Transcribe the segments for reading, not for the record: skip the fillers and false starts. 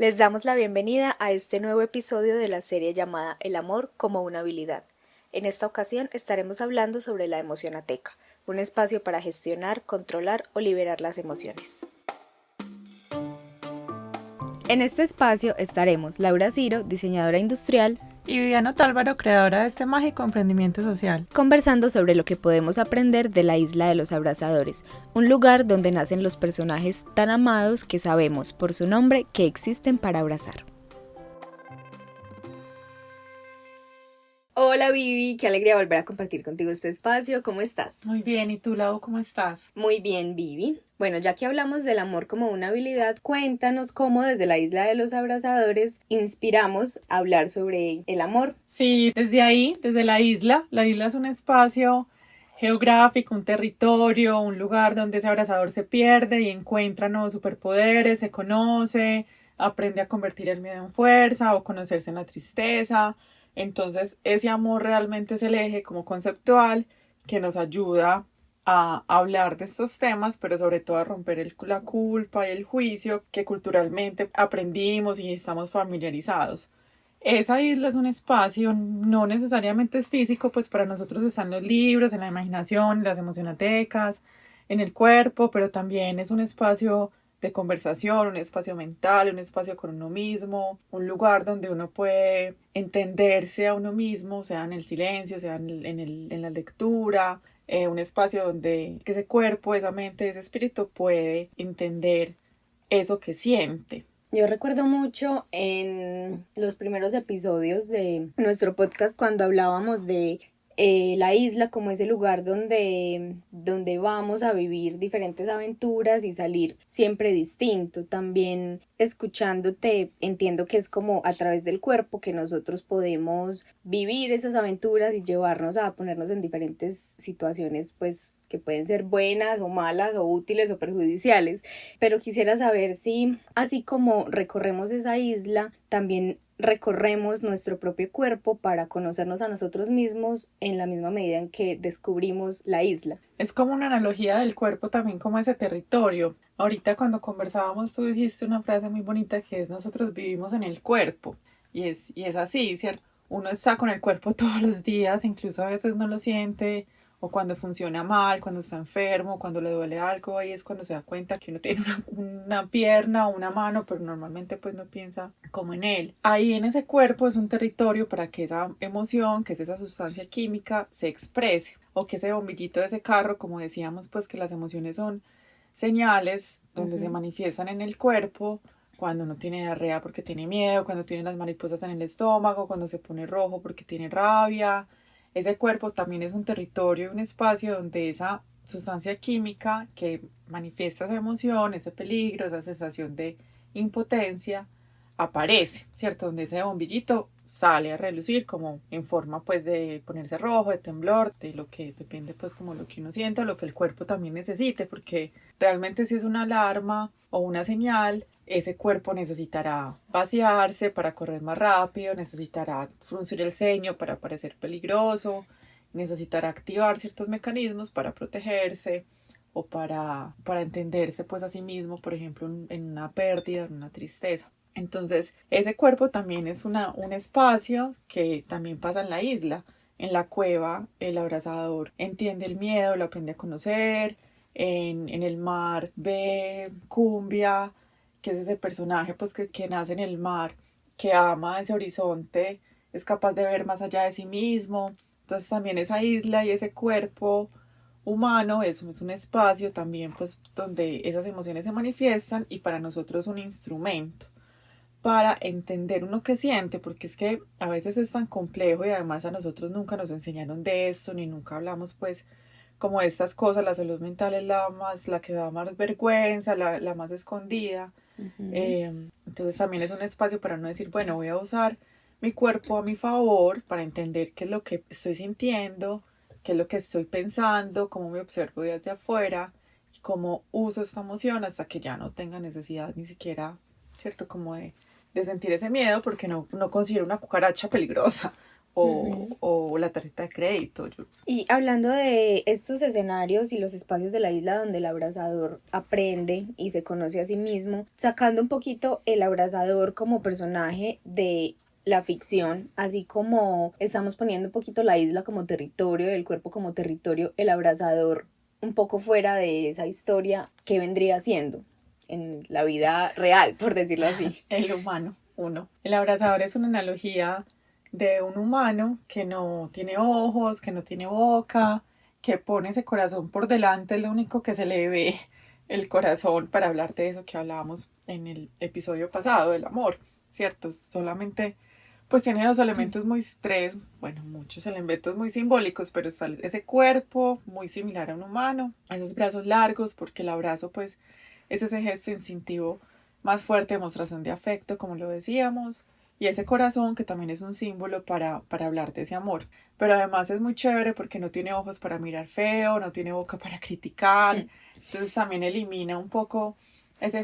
Les damos la bienvenida a este nuevo episodio de la serie llamada El amor como una habilidad. En esta ocasión estaremos hablando sobre la emocionateca, un espacio para gestionar, controlar o liberar las emociones. En este espacio estaremos Laura Ciro, diseñadora industrial, y Viviana Tálvaro, creadora de este mágico emprendimiento social, conversando sobre lo que podemos aprender de la Isla de los Abrazadores, un lugar donde nacen los personajes tan amados que sabemos por su nombre que existen para abrazar. Hola Vivi, qué alegría volver a compartir contigo este espacio. ¿Cómo estás? Muy bien, ¿y tú, Lau, cómo estás? Muy bien, Vivi. Bueno, ya que hablamos del amor como una habilidad, cuéntanos cómo desde la Isla de los Abrazadores inspiramos a hablar sobre el amor. Sí, desde ahí, desde la isla es un espacio geográfico, un territorio, un lugar donde ese abrazador se pierde y encuentra nuevos superpoderes, se conoce, aprende a convertir el miedo en fuerza o conocerse en la tristeza. Entonces, ese amor realmente es el eje como conceptual que nos ayuda a hablar de estos temas, pero sobre todo a romper la culpa y el juicio que culturalmente aprendimos y estamos familiarizados. Esa isla es un espacio, no necesariamente es físico, pues para nosotros están los libros, en la imaginación, en las emocionatecas, en el cuerpo, pero también es un espacio de conversación, un espacio mental, un espacio con uno mismo, un lugar donde uno puede entenderse a uno mismo, sea en el silencio, sea en la lectura, un espacio donde ese cuerpo, esa mente, ese espíritu puede entender eso que siente. Yo recuerdo mucho en los primeros episodios de nuestro podcast cuando hablábamos de la isla como ese lugar donde vamos a vivir diferentes aventuras y salir siempre distinto. También escuchándote entiendo que es como a través del cuerpo que nosotros podemos vivir esas aventuras y llevarnos a ponernos en diferentes situaciones pues que pueden ser buenas o malas o útiles o perjudiciales, pero quisiera saber si así como recorremos esa isla también recorremos nuestro propio cuerpo para conocernos a nosotros mismos en la misma medida en que descubrimos la isla. Es como una analogía del cuerpo también como ese territorio. Ahorita cuando conversábamos tú dijiste una frase muy bonita que es nosotros vivimos en el cuerpo y es así, ¿cierto? Uno está con el cuerpo todos los días, incluso a veces no lo siente, o cuando funciona mal, cuando está enfermo, cuando le duele algo, ahí es cuando se da cuenta que uno tiene una pierna o una mano, pero normalmente pues no piensa como en él. Ahí en ese cuerpo es un territorio para que esa emoción, que es esa sustancia química, se exprese, o que ese bombillito de ese carro, como decíamos, pues que las emociones son señales donde se manifiestan en el cuerpo, cuando uno tiene diarrea porque tiene miedo, cuando tiene las mariposas en el estómago, cuando se pone rojo porque tiene rabia. Ese cuerpo también es un territorio, un espacio donde esa sustancia química que manifiesta esa emoción, ese peligro, esa sensación de impotencia, aparece, ¿cierto? Donde ese bombillito sale a relucir como en forma pues de ponerse rojo, de temblor, de lo que depende pues como lo que uno sienta, lo que el cuerpo también necesite, porque realmente si es una alarma o una señal, ese cuerpo necesitará vaciarse para correr más rápido, necesitará fruncir el ceño para parecer peligroso, necesitará activar ciertos mecanismos para protegerse o para entenderse pues a sí mismo, por ejemplo, en una pérdida, en una tristeza. Entonces, ese cuerpo también es un espacio que también pasa en la isla. En la cueva, el abrazador entiende el miedo, lo aprende a conocer. En el mar ve Cumbia, que es ese personaje pues que nace en el mar, que ama ese horizonte, es capaz de ver más allá de sí mismo. Entonces también esa isla y ese cuerpo humano es un espacio también pues donde esas emociones se manifiestan y para nosotros un instrumento para entender uno que siente, porque es que a veces es tan complejo y además a nosotros nunca nos enseñaron de esto, ni nunca hablamos pues como de estas cosas. La salud mental es la que da más vergüenza, la más escondida. Entonces también es un espacio para no decir, bueno, voy a usar mi cuerpo a mi favor para entender qué es lo que estoy sintiendo, qué es lo que estoy pensando, cómo me observo desde afuera, y cómo uso esta emoción hasta que ya no tenga necesidad ni siquiera, ¿cierto? Como de sentir ese miedo, porque no considero una cucaracha peligrosa o la tarjeta de crédito. Y hablando de estos escenarios y los espacios de la isla donde el abrazador aprende y se conoce a sí mismo, sacando un poquito el abrazador como personaje de la ficción, así como estamos poniendo un poquito la isla como territorio, el cuerpo como territorio, el abrazador un poco fuera de esa historia, ¿qué vendría siendo en la vida real, por decirlo así? El humano, uno. El abrazador es una analogía de un humano que no tiene ojos, que no tiene boca, que pone ese corazón por delante, es lo único que se le ve el corazón, para hablar de eso que hablábamos en el episodio pasado, del amor, ¿cierto? Solamente, pues tiene dos elementos muchos elementos muy simbólicos, pero está ese cuerpo muy similar a un humano, esos brazos largos, porque el abrazo, pues, es ese gesto instintivo más fuerte, demostración de afecto, como lo decíamos, y ese corazón que también es un símbolo para hablar de ese amor. Pero además es muy chévere porque no tiene ojos para mirar feo, no tiene boca para criticar, entonces también elimina un poco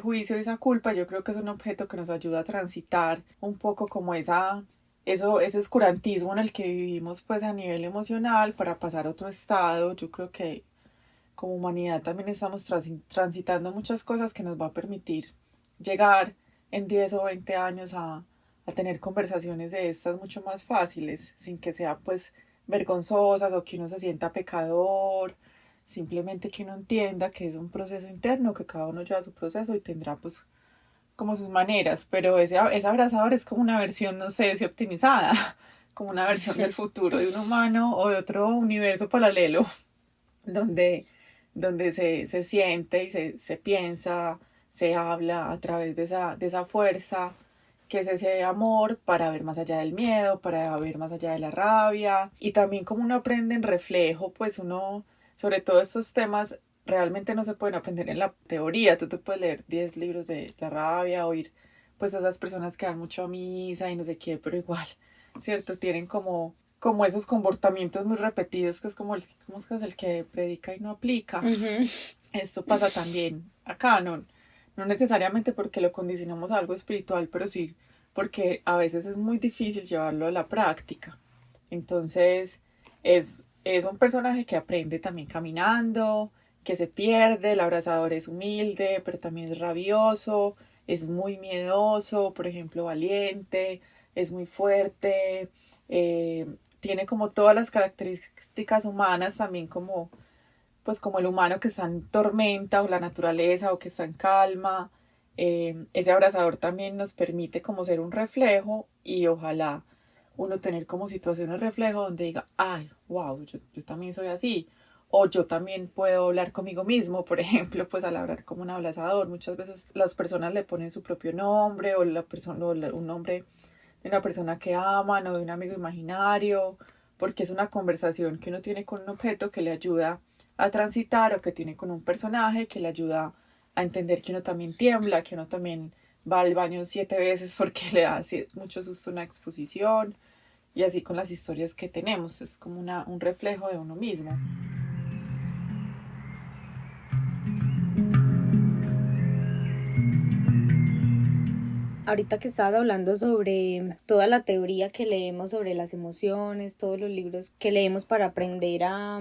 juicio y esa culpa. Yo creo que es un objeto que nos ayuda a transitar un poco como ese oscurantismo en el que vivimos, pues, a nivel emocional, para pasar a otro estado. Yo creo que como humanidad también estamos transitando muchas cosas que nos va a permitir llegar en 10 o 20 años a tener conversaciones de estas mucho más fáciles, sin que sea, pues, vergonzosas o que uno se sienta pecador, simplemente que uno entienda que es un proceso interno, que cada uno lleva su proceso y tendrá, pues, como sus maneras, pero ese abrazador es como una versión, no sé si optimizada, como una versión del futuro de un humano o de otro universo paralelo, donde se siente y se piensa, se habla a través de esa fuerza, que es ese amor para ver más allá del miedo, para ver más allá de la rabia, y también como uno aprende en reflejo, pues uno, sobre todo estos temas, realmente no se pueden aprender en la teoría. Tú te puedes leer 10 libros de la rabia, oír pues a esas personas que dan mucho a misa y no sé qué, pero igual, ¿cierto? Tienen como esos comportamientos muy repetidos, que es como el que predica y no aplica. Esto pasa también acá, no necesariamente porque lo condicionamos a algo espiritual, pero sí porque a veces es muy difícil llevarlo a la práctica. Entonces es un personaje que aprende también caminando, que se pierde. El abrazador es humilde, pero también es rabioso, es muy miedoso, por ejemplo, valiente, es muy fuerte, tiene como todas las características humanas, también como el humano que está en tormenta, o la naturaleza, o que está en calma. Ese abrazador también nos permite como ser un reflejo, y ojalá uno tener como situaciones reflejo donde diga, ay, wow, yo también soy así, o yo también puedo hablar conmigo mismo, por ejemplo, pues al hablar como un abrazador. Muchas veces las personas le ponen su propio nombre, o un nombre de una persona que aman, o de un amigo imaginario, porque es una conversación que uno tiene con un objeto que le ayuda a transitar, o que tiene con un personaje que le ayuda a entender que uno también tiembla, que uno también va al baño 7 veces porque le da mucho susto una exposición, y así con las historias que tenemos. Es como un reflejo de uno mismo. Ahorita que estabas hablando sobre toda la teoría que leemos sobre las emociones, todos los libros que leemos para aprender a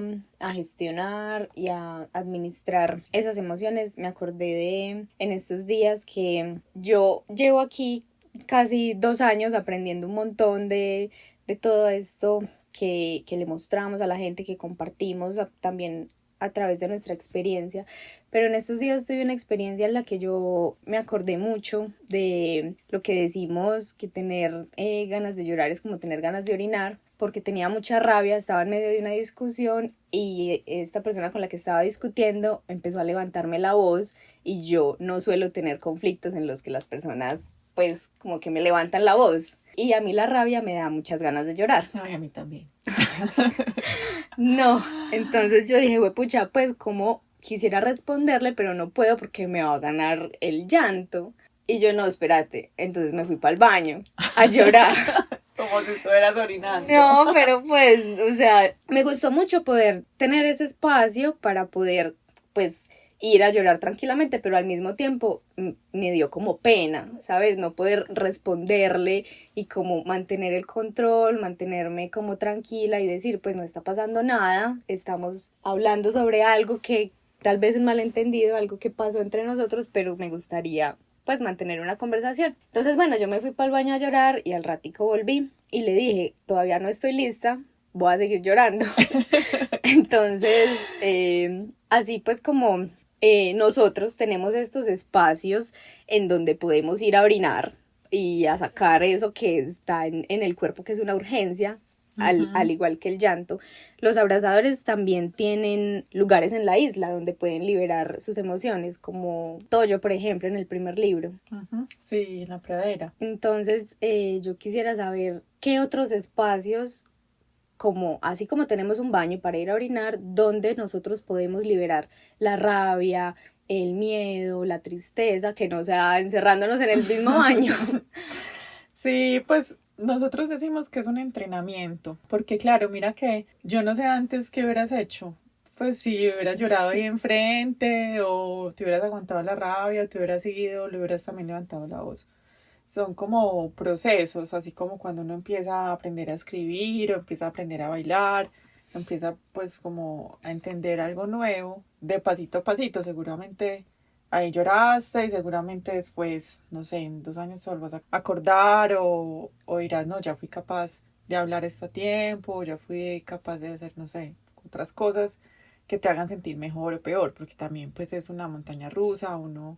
gestionar y a administrar esas emociones, me acordé de en estos días que yo llevo aquí casi 2 años aprendiendo un montón de todo esto que le mostramos a la gente, que compartimos también a través de nuestra experiencia. Pero en estos días tuve una experiencia en la que yo me acordé mucho de lo que decimos, que tener ganas de llorar es como tener ganas de orinar, porque tenía mucha rabia, estaba en medio de una discusión y esta persona con la que estaba discutiendo empezó a levantarme la voz, y yo no suelo tener conflictos en los que las personas pues como que me levantan la voz, y a mí la rabia me da muchas ganas de llorar. Ay, a mí también. No, entonces yo dije, pucha, pues como quisiera responderle, pero no puedo porque me va a ganar el llanto. Y yo, no, espérate, entonces me fui para el baño a llorar. Como si estuvieras orinando. No, pero pues, o sea, me gustó mucho poder tener ese espacio para poder, pues, ir a llorar tranquilamente, pero al mismo tiempo me dio como pena, ¿sabes? No poder responderle y como mantener el control, mantenerme como tranquila y decir, pues no está pasando nada, estamos hablando sobre algo que tal vez un malentendido, algo que pasó entre nosotros, pero me gustaría pues mantener una conversación. Entonces, bueno, yo me fui para el baño a llorar y al ratico volví y le dije, todavía no estoy lista, voy a seguir llorando. Entonces, así pues como nosotros tenemos estos espacios en donde podemos ir a orinar y a sacar eso que está en el cuerpo, que es una urgencia, al igual que el llanto. Los abrazadores también tienen lugares en la isla donde pueden liberar sus emociones, como Toyo, por ejemplo, en el primer libro. Sí, en la pradera. Entonces, yo quisiera saber qué otros espacios, como así como tenemos un baño para ir a orinar, donde nosotros podemos liberar la rabia, el miedo, la tristeza, que no sea encerrándonos en el mismo baño. Sí, pues nosotros decimos que es un entrenamiento, porque claro, mira que yo no sé antes qué hubieras hecho. Pues si hubieras llorado ahí enfrente, o te hubieras aguantado la rabia, o te hubieras seguido, le hubieras también levantado la voz. Son como procesos, así como cuando uno empieza a aprender a escribir, o empieza a aprender a bailar, empieza pues como a entender algo nuevo, de pasito a pasito. Seguramente ahí lloraste y seguramente después, no sé, en 2 años te vas a acordar, o dirás, no, ya fui capaz de hablar esto a tiempo, ya fui capaz de hacer, no sé, otras cosas que te hagan sentir mejor o peor, porque también pues es una montaña rusa, uno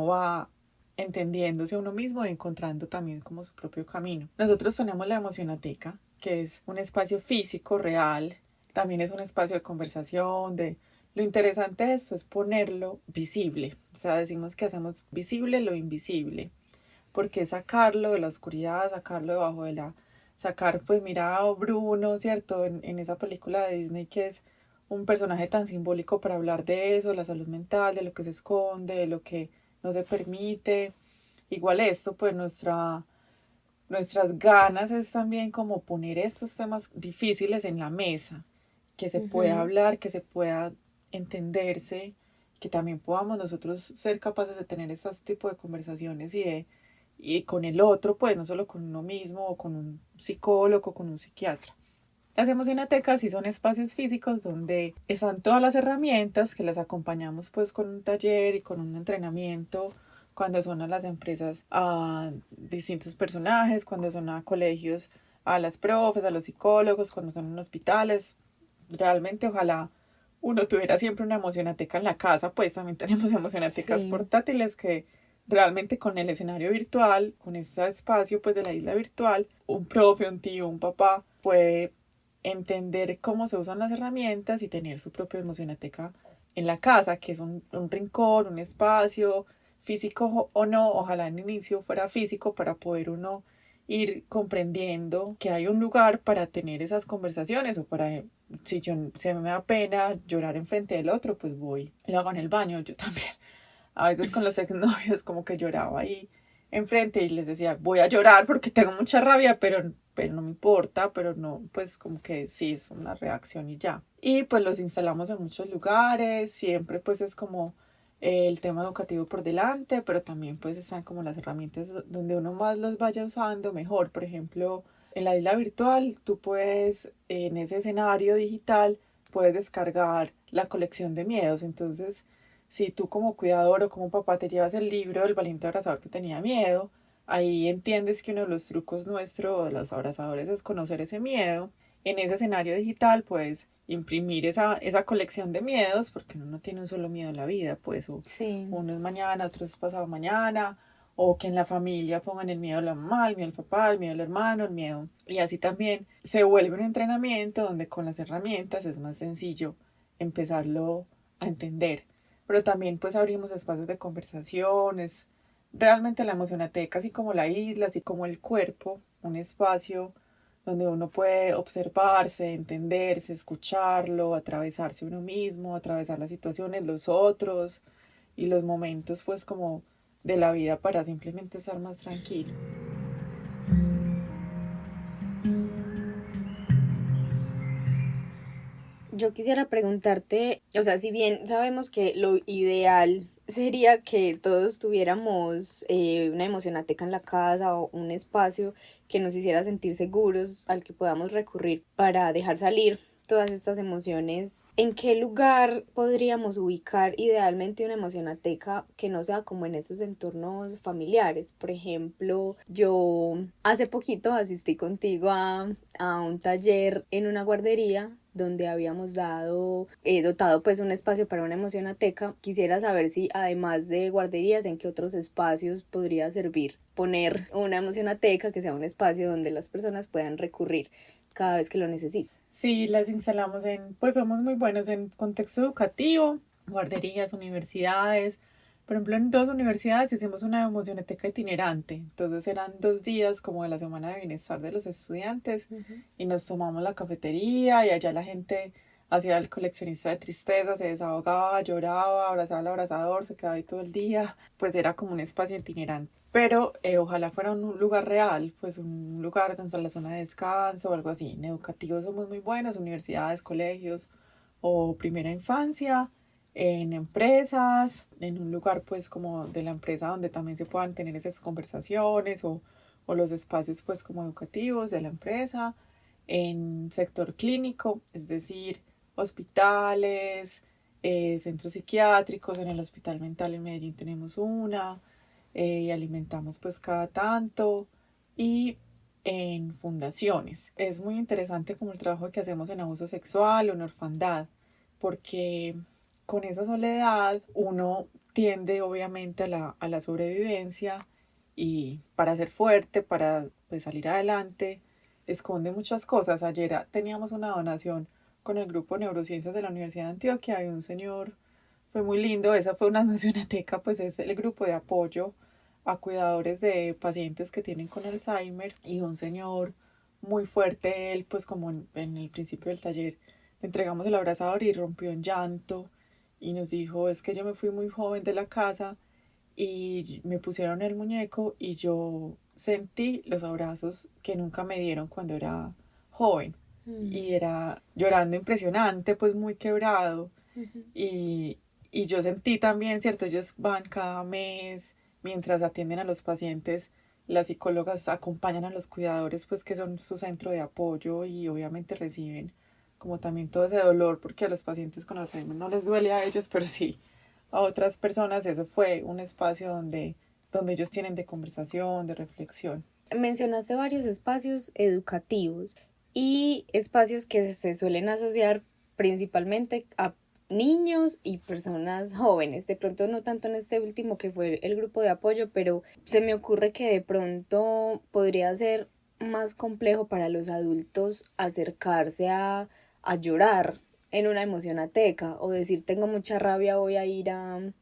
va entendiéndose a uno mismo y encontrando también como su propio camino. Nosotros tenemos la Emocionateca, que es un espacio físico real, también es un espacio de conversación, de... Lo interesante de esto es ponerlo visible, o sea, decimos que hacemos visible lo invisible, porque es sacarlo de la oscuridad, sacarlo debajo de la... Sacar, pues mira a Bruno, ¿cierto? En esa película de Disney que es un personaje tan simbólico para hablar de eso, la salud mental, de lo que se esconde, de lo que no se permite. Igual esto, pues nuestras ganas es también como poner estos temas difíciles en la mesa, que se pueda hablar, que se pueda entenderse, que también podamos nosotros ser capaces de tener este tipo de conversaciones y con el otro, pues no solo con uno mismo o con un psicólogo o con un psiquiatra. Las emocionatecas sí son espacios físicos donde están todas las herramientas que las acompañamos pues con un taller y con un entrenamiento cuando son a las empresas a distintos personajes, cuando son a colegios a las profes, a los psicólogos, cuando son en hospitales. Realmente ojalá uno tuviera siempre una emocionateca en la casa, pues también tenemos emocionatecas portátiles que realmente con el escenario virtual, con este espacio pues de la isla virtual, un profe, un tío, un papá puede entender cómo se usan las herramientas y tener su propia emocionateca en la casa, que es un rincón, un espacio físico o no, ojalá en inicio fuera físico para poder uno ir comprendiendo que hay un lugar para tener esas conversaciones o para, si me da pena llorar enfrente del otro, pues voy, lo hago en el baño, yo también. A veces con los exnovios como que lloraba ahí enfrente y les decía, voy a llorar porque tengo mucha rabia, pero no me importa, pero no, pues como que sí, es una reacción y ya. Y pues los instalamos en muchos lugares, siempre pues es como el tema educativo por delante, pero también pues están como las herramientas donde uno más los vaya usando mejor. Por ejemplo, en la isla virtual tú puedes, en ese escenario digital, puedes descargar la colección de miedos. Entonces, si tú como cuidador o como papá te llevas el libro del valiente abrazador que tenía miedo, ahí entiendes que uno de los trucos nuestro de los abrazadores es conocer ese miedo. En ese escenario digital puedes imprimir esa colección de miedos, porque uno no tiene un solo miedo en la vida, pues uno es mañana, otro es pasado mañana, o que en la familia pongan el miedo a la mamá, el miedo al papá, el miedo al hermano, el miedo. Y así también se vuelve un entrenamiento donde con las herramientas es más sencillo empezarlo a entender. Pero también pues abrimos espacios de conversaciones. Realmente la emocionateca, así como la isla, así como el cuerpo, un espacio donde uno puede observarse, entenderse, escucharlo, atravesarse uno mismo, atravesar las situaciones, los otros y los momentos pues como de la vida para simplemente estar más tranquilo. yo quisiera preguntarte, o sea, si bien sabemos que lo ideal sería que todos tuviéramos una emocionateca en la casa o un espacio que nos hiciera sentir seguros, al que podamos recurrir para dejar salir todas estas emociones, ¿en qué lugar podríamos ubicar idealmente una emocionateca que no sea como en esos entornos familiares? Por ejemplo, yo hace poquito asistí contigo a un taller en una guardería donde habíamos dotado pues un espacio para una emocionateca. Quisiera saber si además de guarderías, en qué otros espacios podría servir poner una emocionateca, que sea un espacio donde las personas puedan recurrir cada vez que lo necesiten. Sí, las instalamos pues somos muy buenos en contexto educativo, guarderías, universidades. Por ejemplo, en 2 universidades hicimos una emocioneteca itinerante. Entonces eran 2 días como de la semana de bienestar de los estudiantes y nos tomamos la cafetería y allá la gente hacía el coleccionista de tristeza, se desahogaba, lloraba, abrazaba al abrazador, se quedaba ahí todo el día. Pues era como un espacio itinerante. Pero ojalá fuera un lugar real, pues un lugar donde la zona de descanso o algo así. En educativos somos muy buenos, universidades, colegios o primera infancia, en empresas, en un lugar pues como de la empresa donde también se puedan tener esas conversaciones o los espacios pues como educativos de la empresa, en sector clínico, es decir, hospitales, centros psiquiátricos, en el Hospital Mental en Medellín tenemos una, y alimentamos pues cada tanto, y en fundaciones. Es muy interesante como el trabajo que hacemos en abuso sexual o en orfandad, porque con esa soledad uno tiende obviamente a la sobrevivencia y para ser fuerte, para pues, salir adelante, esconde muchas cosas. Ayer teníamos una donación con el grupo Neurociencias de la Universidad de Antioquia y un señor, fue muy lindo, esa fue una emocionateca, pues es el grupo de apoyo a cuidadores de pacientes que tienen con Alzheimer, y un señor muy fuerte, él pues como en el principio del taller le entregamos el abrazador y rompió en llanto y nos dijo, es que yo me fui muy joven de la casa y me pusieron el muñeco y yo sentí los abrazos que nunca me dieron cuando era joven. Y era llorando impresionante, pues muy quebrado. Y, y yo sentí también, ¿cierto? Ellos van cada mes, mientras atienden a los pacientes, las psicólogas acompañan a los cuidadores, pues que son su centro de apoyo, y obviamente reciben como también todo ese dolor, porque a los pacientes con Alzheimer no les duele a ellos, pero sí a otras personas. Eso fue un espacio donde ellos tienen de conversación, de reflexión. Mencionaste varios espacios educativos y espacios que se suelen asociar principalmente a niños y personas jóvenes. De pronto no tanto en este último que fue el grupo de apoyo, pero se me ocurre que de pronto podría ser más complejo para los adultos acercarse a llorar en una emocionateca o decir tengo mucha rabia, voy a ir a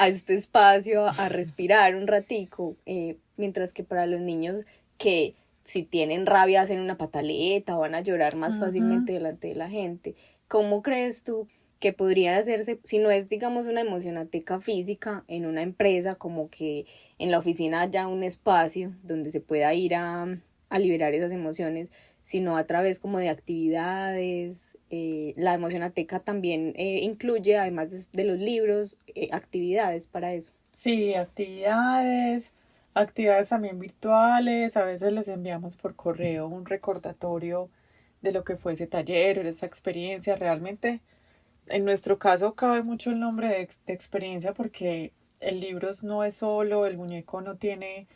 este espacio a respirar un ratico, mientras que para los niños que si tienen rabia hacen una pataleta o van a llorar más fácilmente delante de la gente. ¿Cómo crees tú que podría hacerse, si no es digamos una emocionateca física en una empresa, como que en la oficina haya un espacio donde se pueda ir a liberar esas emociones, sino a través como de actividades? La emocionateca también incluye, además de los libros, actividades para eso. Sí, actividades también virtuales. A veces les enviamos por correo un recordatorio de lo que fue ese taller o esa experiencia. Realmente, en nuestro caso, cabe mucho el nombre de experiencia, porque el libro no es solo, el muñeco no tiene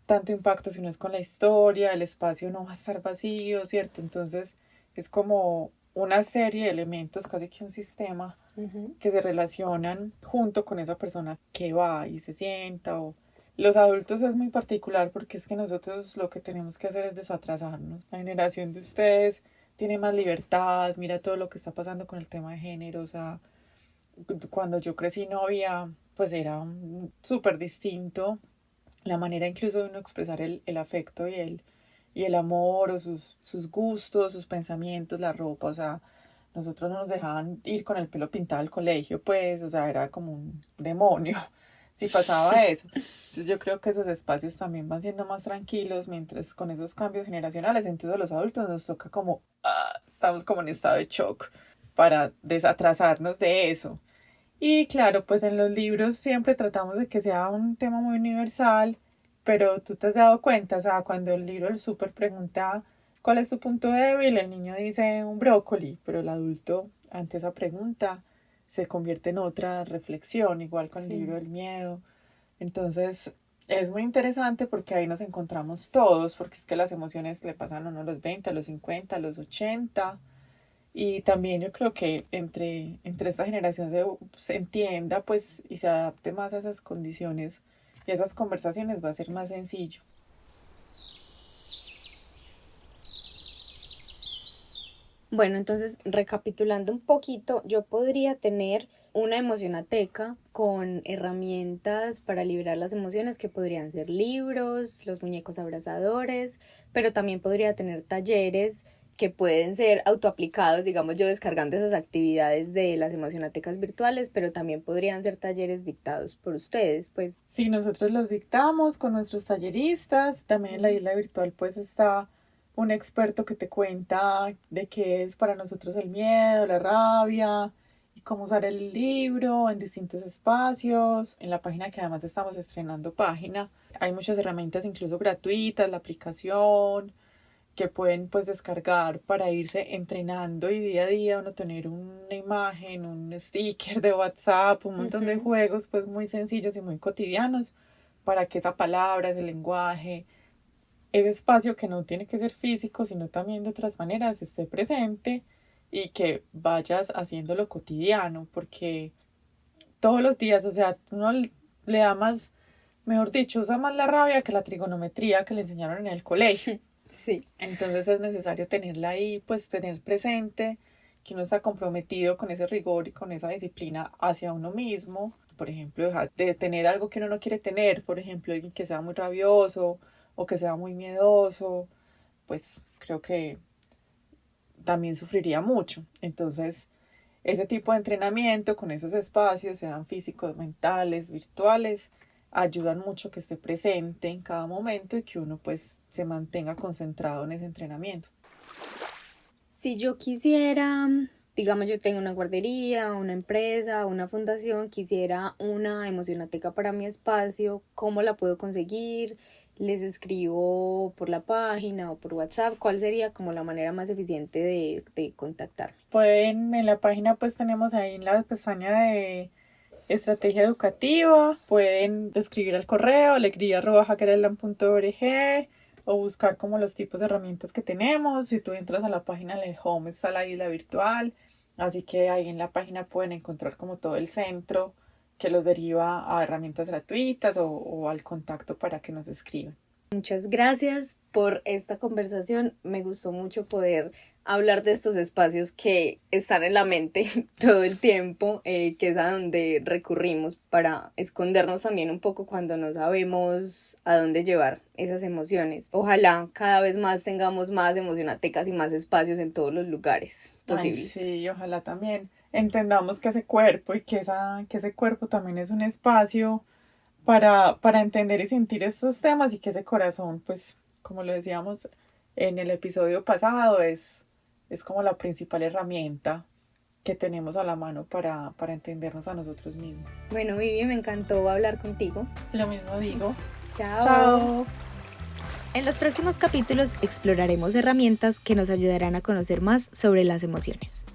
tanto impacto si no es con la historia, el espacio no va a estar vacío, ¿cierto? Entonces es como una serie de elementos, casi que un sistema, que se relacionan junto con esa persona que va y se sienta. O los adultos es muy particular, porque es que nosotros lo que tenemos que hacer es desatrasarnos. La generación de ustedes tiene más libertad, mira todo lo que está pasando con el tema de género. O sea, cuando yo crecí no había, pues era súper distinto la manera incluso de uno expresar el afecto y el amor, o sus gustos, sus pensamientos, la ropa. O sea, nosotros no nos dejaban ir con el pelo pintado al colegio, pues, o sea, era como un demonio. si pasaba eso. Entonces yo creo que esos espacios también van siendo más tranquilos mientras con esos cambios generacionales. Entonces a los adultos nos toca como, estamos como en estado de shock para desatrasarnos de eso. Y claro, pues en los libros siempre tratamos de que sea un tema muy universal, pero tú te has dado cuenta, o sea, cuando el libro del súper pregunta ¿cuál es tu punto débil? El niño dice un brócoli, pero el adulto ante esa pregunta se convierte en otra reflexión, igual con el libro del miedo. Entonces es muy interesante porque ahí nos encontramos todos, porque es que las emociones le pasan a uno a los 20, a los 50, a los 80. Y también yo creo que entre esta generación se entienda pues y se adapte más a esas condiciones y a esas conversaciones va a ser más sencillo. Bueno, entonces recapitulando un poquito, yo podría tener una emocionateca con herramientas para liberar las emociones que podrían ser libros, los muñecos abrazadores, pero también podría tener talleres que pueden ser autoaplicados, digamos yo descargando esas actividades de las emocionatecas virtuales, pero también podrían ser talleres dictados por ustedes, pues. Sí, nosotros los dictamos con nuestros talleristas, también en la isla virtual pues está un experto que te cuenta de qué es para nosotros el miedo, la rabia y cómo usar el libro en distintos espacios. En la página que además estamos estrenando página, hay muchas herramientas incluso gratuitas, la aplicación que pueden pues descargar para irse entrenando y día a día uno tener una imagen, un sticker de WhatsApp, un montón de juegos pues muy sencillos y muy cotidianos para que esa palabra, ese lenguaje, ese espacio que no tiene que ser físico, sino también de otras maneras, esté presente y que vayas haciéndolo cotidiano, porque todos los días, o sea, uno le da más, mejor dicho, usa más la rabia que la trigonometría que le enseñaron en el colegio. Sí. Entonces es necesario tenerla ahí, pues tener presente que uno está comprometido con ese rigor y con esa disciplina hacia uno mismo. Por ejemplo, dejar de tener algo que uno no quiere tener, por ejemplo, alguien que sea muy rabioso o que sea muy miedoso, pues creo que también sufriría mucho. Entonces, ese tipo de entrenamiento con esos espacios, sean físicos, mentales, virtuales, ayudan mucho que esté presente en cada momento y que uno pues se mantenga concentrado en ese entrenamiento. Si yo quisiera, digamos yo tengo una guardería, una empresa, una fundación, quisiera una emocionateca para mi espacio, ¿cómo la puedo conseguir? ¿Les escribo por la página o por WhatsApp? ¿Cuál sería como la manera más eficiente de contactarme? Pueden, en la página pues tenemos ahí en la pestaña de estrategia educativa, pueden escribir al correo alegría@hackerisland.org o buscar como los tipos de herramientas que tenemos. Si tú entras a la página, en el home está la isla virtual, así que ahí en la página pueden encontrar como todo el centro que los deriva a herramientas gratuitas o al contacto para que nos escriban. Muchas gracias por esta conversación. Me gustó mucho poder hablar de estos espacios que están en la mente todo el tiempo, que es a donde recurrimos para escondernos también un poco cuando no sabemos a dónde llevar esas emociones. Ojalá cada vez más tengamos más emocionatecas y más espacios en todos los lugares posibles. Ay, sí, ojalá también entendamos que ese cuerpo y que ese cuerpo también es un espacio para entender y sentir estos temas y que ese corazón, pues, como lo decíamos en el episodio pasado, es como la principal herramienta que tenemos a la mano para entendernos a nosotros mismos. Bueno, Vivi, me encantó hablar contigo. Lo mismo digo. Chao. Chao. En los próximos capítulos exploraremos herramientas que nos ayudarán a conocer más sobre las emociones.